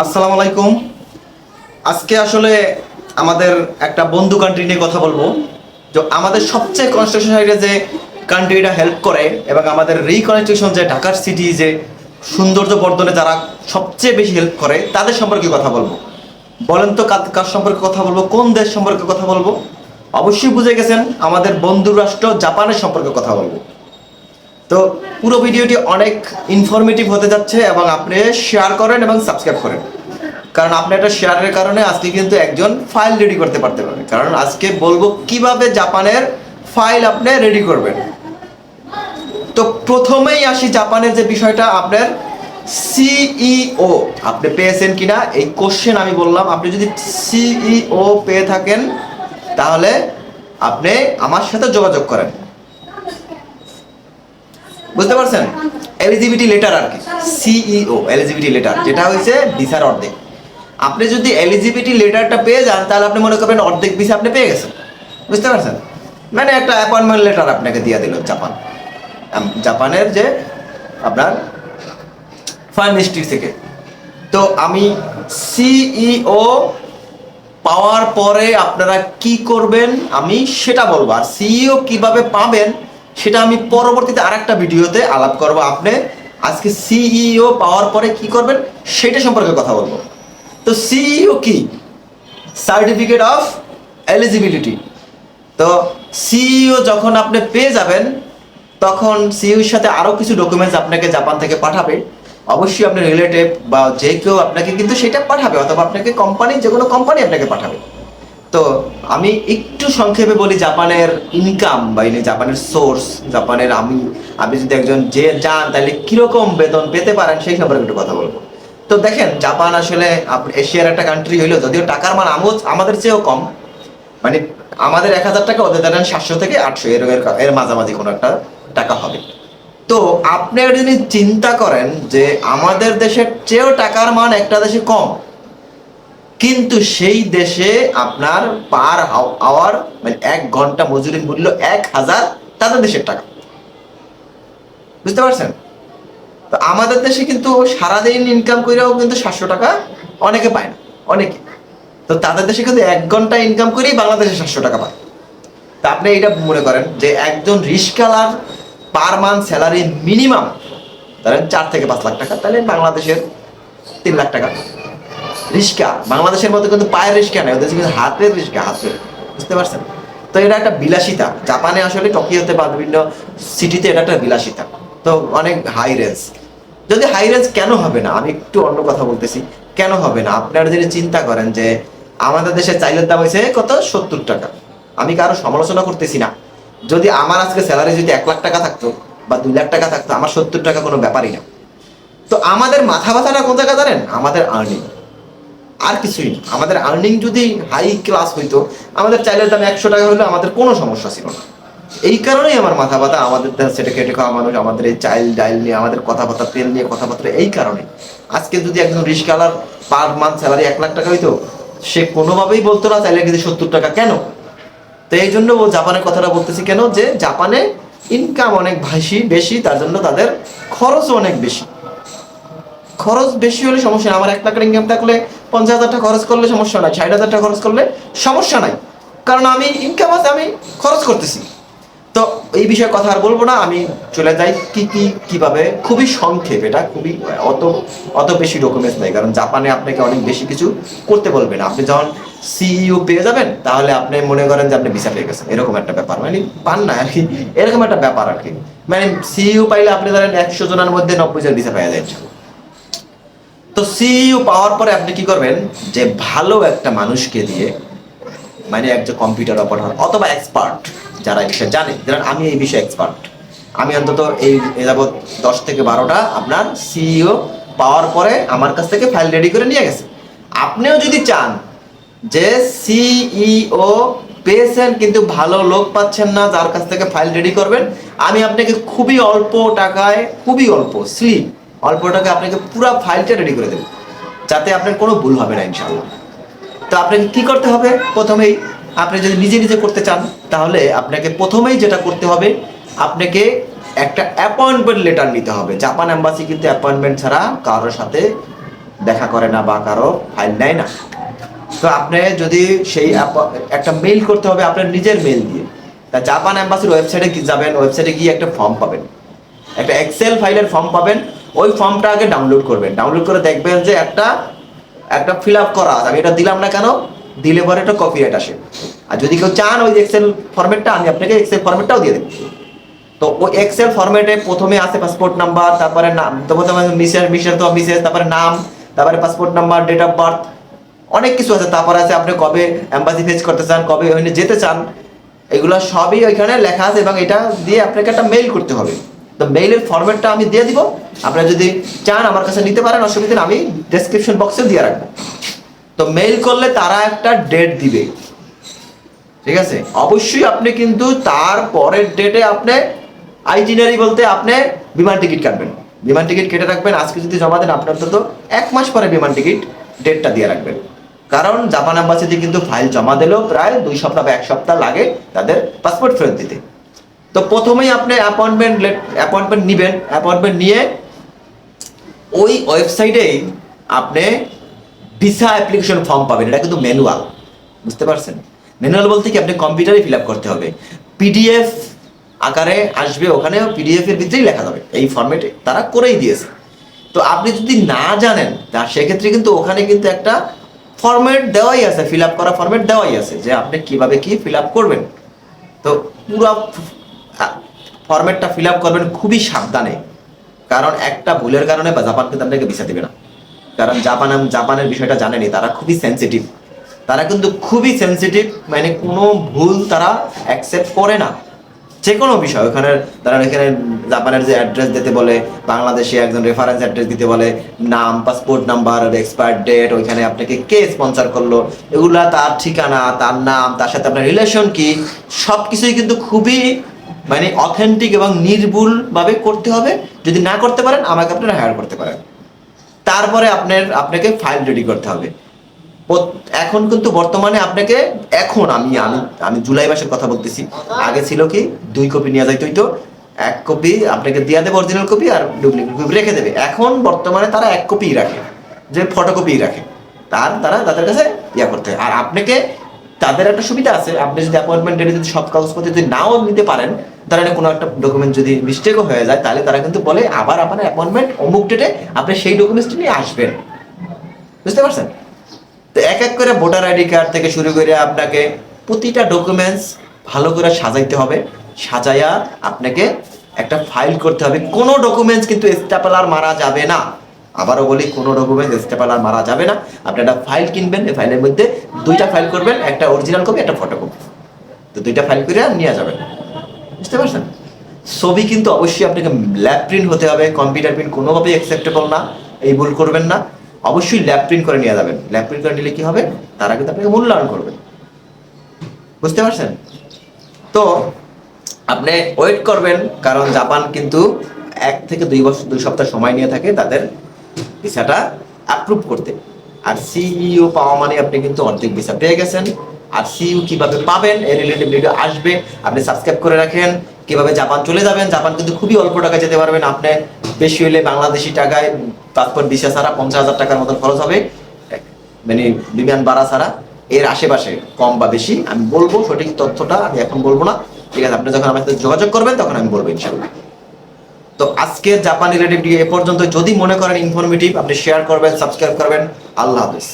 আসসালামু আলাইকুম। আজকে আসলে আমাদের একটা বন্ধু কান্ট্রি নিয়ে কথা বলবো। যে আমাদের সবচেয়ে কনস্ট্রাকশন সাইডে যে কান্ট্রিটা হেল্প করে এবং আমাদের রিকনস্ট্রাকশন যে ঢাকার সিটি যে সৌন্দর্য বর্ধনে যারা সবচেয়ে বেশি হেল্প করে তাদের সম্পর্কে কথা বলবো। বলেন তো কার সম্পর্কে কথা বলবো, কোন দেশ সম্পর্কে কথা বলবো? অবশ্যই বুঝে গেছেন, আমাদের বন্ধু রাষ্ট্র জাপানের সম্পর্কে কথা বলবো। তো পুরো ভিডিওটি অনেক ইনফরমেটিভ হতে যাচ্ছে এবং আপনি শেয়ার করেন এবং সাবস্ক্রাইব করেন, কারণ আপনি একটা শেয়ারের কারণে আজকে কিন্তু একজন ফাইল রেডি করতে পারতে পারেন। কারণ আজকে বলবো কিভাবে জাপানের ফাইল আপনি রেডি করবেন। তো প্রথমেই আসি জাপানের যে বিষয়টা, আপনার সিইও আপনি পেয়েছেন কিনা এই কোশ্চেন আমি বললাম। আপনি যদি সিইও পেয়ে থাকেন তাহলে আপনি আমার সাথে যোগাযোগ করেন। বুঝতে পারছেন? এলিজিবিলিটি লেটার আর কি, সিইও এলিজিবিলিটি লেটার, যেটা হয়েছে ভিসার অর্ধেক। আপনি যদি এলিজিবিলিটি লেটারটা পেয়ে যান তাহলে আপনি মনে করবেন অর্ধেক ভিসা আপনি পেয়ে গেছেন। বুঝতে পারছেন? মানে একটা অ্যাপয়েন্টমেন্ট লেটার আপনাকে দিয়ে দিল জাপানের যে আপনার ফাইন মিনিস্ট্রি থেকে। তো আমি সিইও পাওয়ার পরে আপনারা কি করবেন আমি সেটা বলবো, আর সিইও কিভাবে পাবেন সেটা আমি পরবর্তীতে আরেকটা ভিডিওতে আলাপ করবো। আপনি আজকে সিইও পাওয়ার পরে কি করবেন সেটা সম্পর্কে কথা বলবো। তো সিইও কি? Certificate of eligibility. তো সিইও যখন আপনি পেয়ে যাবেন তখন সিইওর সাথে আরও কিছু ডকুমেন্টস আপনাকে জাপান থেকে পাঠাবে। অবশ্যই আপনার রিলেটিভ বা যে কেউ আপনাকে কিন্তু সেটা পাঠাবে, অথবা আপনাকে কোম্পানি, যে কোনো কোম্পানি আপনাকে পাঠাবে। তো আমি একটু সংক্ষেপে বলি জাপানের ইনকাম বা জাপানের সোর্স, জাপানের আপনি যদি একজন যে যান তাহলে কীরকম বেতন পেতে পারেন সেই সম্পর্কে একটু কথা বলবো। তো দেখেন, জাপান আসলে এশিয়ার একটা কান্ট্রি হইলো, যদিও টাকার মান আমাদের চেয়েও কম। মানে আমাদের 1,000 টাকা, ওদের ধরেন 700 থেকে 800 এর মাঝামাঝি কোনো একটা টাকা হবে। তো আপনি যদি চিন্তা করেন যে আমাদের দেশের চেয়েও টাকার মান একটা দেশে কম, কিন্তু সেই দেশে আপনার পার আওয়ার মানে 1 ঘন্টা মজুরির মূল্য 1,000 তাদের দেশের টাকা। বুঝতে পারছেন? তো আমাদের দেশে কিন্তু সারাদিন ইনকাম করেও কিন্তু 700 টাকা অনেকে পায় না, অনেকে। তো তাদের দেশে কিন্তু 1 ঘন্টা ইনকাম করেই বাংলাদেশে 700 টাকা পায়। তা আপনি এটা মনে করেন যে একজন রিস্কালার পার মান্থ স্যালারি মিনিমাম ধরেন 4 থেকে 5 লাখ টাকা, তাহলে বাংলাদেশের 3 লাখ টাকা। রিস্কা বাংলাদেশের মধ্যে কিন্তু পায়ের রিস্কা নেই, ওদের কিন্তু হাতের রিস্কা, হাতের। বুঝতে পারছেন? তো এটা একটা বিলাসিতা জাপানে, আসলে টোকিওতে বা বিভিন্ন সিটিতে এটা একটা বিলাসিতা। তো অনেক হাই রেঞ্জ। যদি হাই রেঞ্জ কেন হবে না, আমি একটু অন্য কথা বলতেছি। কেন হবে না? আপনারা যদি চিন্তা করেন যে আমাদের দেশে চাইলের দাম হয়েছে কত, 70 টাকা। আমি কারো সমালোচনা করতেছি না। যদি আমার আজকে স্যালারি যদি 1 লাখ টাকা থাকতো বা 2 লাখ টাকা থাকতো, আমার 70 টাকা কোনো ব্যাপারই না। তো আমাদের মাথা ব্যথাটা কোন জায়গা জানেন? আমাদের আর্নিং, আর কিছুই না। আমাদের আর্নিং যদি হাই ক্লাস হইতো, আমাদের চাইলের দাম 100 টাকা হলে আমাদের কোনো সমস্যা ছিল না। এই কারণেই আমার মাথা ব্যথা, আমাদের সেটা কেটে খাওয়া মানুষ, আমাদের এই চাইল্ড ডাইল নিয়ে, আমাদের কথাবার্তা, তেল নিয়ে কথাবার্তা। এই কারণে আজকে যদি একজন রিস্কালার পার মান্থ স্যালারি 1 লাখ টাকা হইতো, সে কোনোভাবেই বলতো না চাইলে কিন্তু 70 টাকা কেন। তো এই জন্য ও জাপানের কথাটা বলতেছি কেন, যে জাপানে ইনকাম অনেক বেশি, তার জন্য তাদের খরচও অনেক বেশি। খরচ বেশি হলে সমস্যা নেই। আমার 1 লাখ ইনকাম থাকলে 50,000 টাকা খরচ করলে সমস্যা নাই, 60,000 টাকা খরচ করলে সমস্যা নাই, কারণ আমি ইনকাম আছে, আমি খরচ করতেছি। তো এই বিষয়ে কথা আর বলবো না, আমি চলে যাই কিভাবে, খুবই সংক্ষেপ। এটা খুবই অত বেশি ডকুমেন্টস নেই, কারণ জাপানে আপনাকে অনেক বেশি কিছু করতে বলবে না। আপনি যখন সিইও পেয়ে যাবেন তাহলে আপনি মনে করেন যে আপনি ভিসা পেয়ে গেছেন, এরকম একটা ব্যাপার। মানে পান না আর কি, এরকম একটা ব্যাপার আর কি। মানে সিইও পাইলে আপনি ধরেন 100 জনের মধ্যে 90 জন ভিসা পেয়ে যায়। তো সিইও পাওয়ার পরে আপনি কি করবেন, যে ভালো একটা মানুষকে দিয়ে, মানে একজন কম্পিউটার অপারেটর অথবা এক্সপার্ট যারা এই বিষয়ে জানে, যেমন আমি এই বিষয়ে এক্সপার্ট, আমি অন্তত এই যাবৎ 10 থেকে 12টা আপনার সিইও পাওয়ার পরে আমার কাছ থেকে ফাইল রেডি করে নিয়ে গেছে। আপনিও যদি চান যে সিইও পেয়েছেন কিন্তু ভালো লোক পাচ্ছেন না যার কাছ থেকে ফাইল রেডি করবেন, আমি আপনাকে খুবই অল্প টাকায়, খুবই অল্প টাকায় আপনাকে পুরো ফাইলটা রেডি করে দেবো, যাতে আপনার কোনো ভুল হবে না ইনশাআল্লাহ। তো আপনাকে কি করতে হবে? প্রথমেই আপনি যদি নিজে নিজে করতে চান তাহলে আপনাকে প্রথমেই যেটা করতে হবে, আপনাকে একটা অ্যাপয়েন্টমেন্ট লেটার নিতে হবে। জাপান এম্বাসি কিন্তু অ্যাপয়েন্টমেন্ট ছাড়া কারোর সাথে দেখা করে না বা কারো ফাইল নেয় না। তো আপনি যদি সেই একটা মেইল করতে হবে আপনার নিজের মেইল দিয়ে। তা জাপান এম্বাসির ওয়েবসাইটে যাবেন, ওয়েবসাইটে গিয়ে একটা ফর্ম পাবেন, একটা এক্সেল ফাইলের ফর্ম পাবেন। ওই ফর্মটা আগে ডাউনলোড করবেন, ডাউনলোড করে দেখবেন যে একটা ফিল আপ করা আছে। আমি এটা দিলাম না কেন, দিলে পরে একটা কপিরাইট আসে। আর যদি কেউ চান ওই এক্সেল ফরম্যাটটা, আমি আপনাকে এক্সেল ফরম্যাটটাও দিয়ে দেবো। তো ওই এক্সেল ফরম্যাটে প্রথমে আছে পাসপোর্ট নাম্বার, তারপরে নাম, তারপরে নাম, তারপরে passport number, date of birth, অনেক কিছু আছে। তারপর আছে আপনি কবে এম্বাসি ফেস করতে চান, কবে ওখানে যেতে চান, এগুলো সবই ওইখানে লেখা আছে। এবং এটা দিয়ে আপনাকে একটা মেইল করতে হবে। তো মেইলের ফরম্যাটটা আমি দিয়ে দিব, আপনারা যদি চান আমার কাছে নিতে পারেন, অসুবিধা নেই, আমি ডেসক্রিপশন বক্সে দিয়ে রাখবো। তো মেইল করলে তারা একটা ডেট দিবে, ঠিক আছে? অবশ্যই আপনি কিন্তু তার পরের ডেটে আপনি আইটিনারি বলতে আপনি বিমান টিকিট কাটবেন, বিমান টিকিট কেটে রাখবেন। আজকে যদি জমা দেন আপনার তো 1 মাস পরে বিমান টিকিট ডেটটা দিয়ে রাখবেন। কারণ জাপান এম্বাসিতে কিন্তু ফাইল জমা দিলেও প্রায় 2 সপ্তাহ বা 1 সপ্তাহ লাগে তাদের পাসপোর্ট ফেরত দিতে। তো প্রথমেই আপনি অ্যাপয়েন্টমেন্ট নেবেন, অ্যাপয়েন্টমেন্ট নিয়ে ওই ওয়েবসাইটেই আপনি ভিসা অ্যাপ্লিকেশন ফর্ম পাবেন। এটা কিন্তু ম্যানুয়াল, বুঝতে পারছেন? ম্যানুয়াল বলতে কি আপনি কম্পিউটারে ফিল আপ করতে হবে, পিডিএফ আকারে আসবে, ওখানে পিডিএফ এর ভিতরেই লেখা যাবে, এই ফরম্যাটে তারা করেই দিয়েছে। তো আপনি যদি না জানেন তা সেক্ষেত্রে কিন্তু ওখানে কিন্তু একটা ফরম্যাট দেওয়াই আছে, ফিল আপ করা ফরম্যাট দেওয়াই আছে যে আপনি কিভাবে কি ফিল আপ করবেন। তো পুরো ফরম্যাটটা ফিল আপ করবেন খুবই সাবধানে, কারণ একটা ভুলের কারণে বা জাপান কিন্তু আপনাকে ভিসা দেবে না। কারণ জাপানের বিষয়টা জানেনি, তারা খুবই সেন্সিটিভ, তারা কিন্তু খুবই সেন্সিটিভ, মানে কোনো ভুল তারা অ্যাকসেপ্ট করে না যে কোনো বিষয়। ওখানে তারা এখানে জাপানের যে অ্যাড্রেস দিতে বলে, বাংলাদেশে একজন রেফারেন্স অ্যাড্রেস দিতে বলে, নাম, পাসপোর্ট নাম্বার, এক্সপায়ার ডেট, ওইখানে আপনাকে কে স্পন্সর করলো, এগুলা, তার ঠিকানা, তার নাম, তার সাথে আপনার রিলেশন কি, সব কিছুই কিন্তু খুবই মানে অথেন্টিক এবং নির্ভুলভাবে করতে হবে। যদি না করতে পারেন আমাকে আপনারা হায়ার করতে পারেন। তারপরে আপনাকে ফাইল রেডি করতে হবে। এখন কিন্তু বর্তমানে আপনাকে, এখন আমি জুলাই মাসের কথা বলতেছি, আগে ছিল কি 2 কপি নিয়ে যাইতে হইতো, 1 কপি আপনাকে দিয়ে দেবে অরিজিনাল কপি, আর ডুপ্লিকেট কপি রেখে দেবে। এখন বর্তমানে তারা 1 কপি রাখে, যে ফটোকপি রাখে, তাদের কাছে ইয়া করতে হয়। আর আপনাকে তাদের একটা সুবিধা আছে, আপনি যদি অ্যাপয়েন্টমেন্ট ডেটে যদি সব কাগজপত্র যদি নাও নিতে পারেন, তারা কোনো একটা ডকুমেন্ট যদি মিস্টেকও হয়ে যায়, তাহলে তারা কিন্তু বলে আবার আপনার অ্যাপয়েন্টমেন্ট অমুক ডেটে আপনি সেই ডকুমেন্টসটি নিয়ে আসবেন, বুঝতে পারছেন? তো এক এক করে ভোটার আইডি কার্ড থেকে শুরু করে আপনাকে প্রতিটা ডকুমেন্টস ভালো করে সাজাইতে হবে। সাজাইয়া আপনাকে একটা ফাইল করতে হবে। কোনো ডকুমেন্টস কিন্তু স্ট্যাপলার মারা যাবে না, আবারও বলি, কোনো ডকুমেন্টস স্ট্যাপলার মারা যাবে না। আপনি একটা ফাইল কিনবেন, এই ফাইলের মধ্যে 2টা ফাইল করবেন, একটা অরিজিনাল কপি, একটা ফটোকপি। তো 2টা ফাইল করে নিয়ে যাবেন, বুঝতে পারছেন? ছবি কিন্তু অবশ্যই আপনাকে ল্যাব প্রিন্ট হতে হবে, কম্পিউটার প্রিন্ট কোনোভাবেই অ্যাকসেপ্টেবল না, এই ভুল করবেন না। অবশ্যই ল্যাব প্রিন্ট করে নিয়ে যাবেন। ল্যাব প্রিন্ট করে নিলে কি হবে, তারা কিন্তু আপনাকে মূল্যায়ন করবে, বুঝতে পারছেন? তো আপনি ওয়েট করবেন, কারণ জাপান কিন্তু 1 থেকে 2 সপ্তাহ সময় নিয়ে থাকে তাদের ভিসাটা অ্যাপ্রুভ করতে। আর সিইও পাওয়া মানে আপনি কিন্তু অর্ধেক ভিসা পেয়ে গেছেন। আর সিইও কিভাবে পাবেন এর রিলেটেড ভিডিও আসবে, আপনি সাবস্ক্রাইব করে রাখেন। কিভাবে জাপান চলে যাবেন, জাপান কিন্তু খুবই অল্প টাকা যেতে পারবেন। আপনি বেশি হলে বাংলাদেশি টাকায় পাসপোর্ট ভিসা ছাড়া 50,000 টাকার মতন খরচ হবে, মানে বিমান ভাড়া ছাড়া। এর আশেপাশে কম বা বেশি আমি বলবো, সঠিক তথ্যটা আমি এখন বলবো না, ঠিক আছে? আপনি যখন আমার সাথে যোগাযোগ করবেন তখন আমি বলবো ইনশাআল্লাহ। তো আজকের জাপান রিলেটেড ভিডিও এ পর্যন্ত। যদি মনে করেন ইনফরমেটিভ, আপনি শেয়ার করবেন, সাবস্ক্রাইব করবেন। আল্লাহ হাফেজ।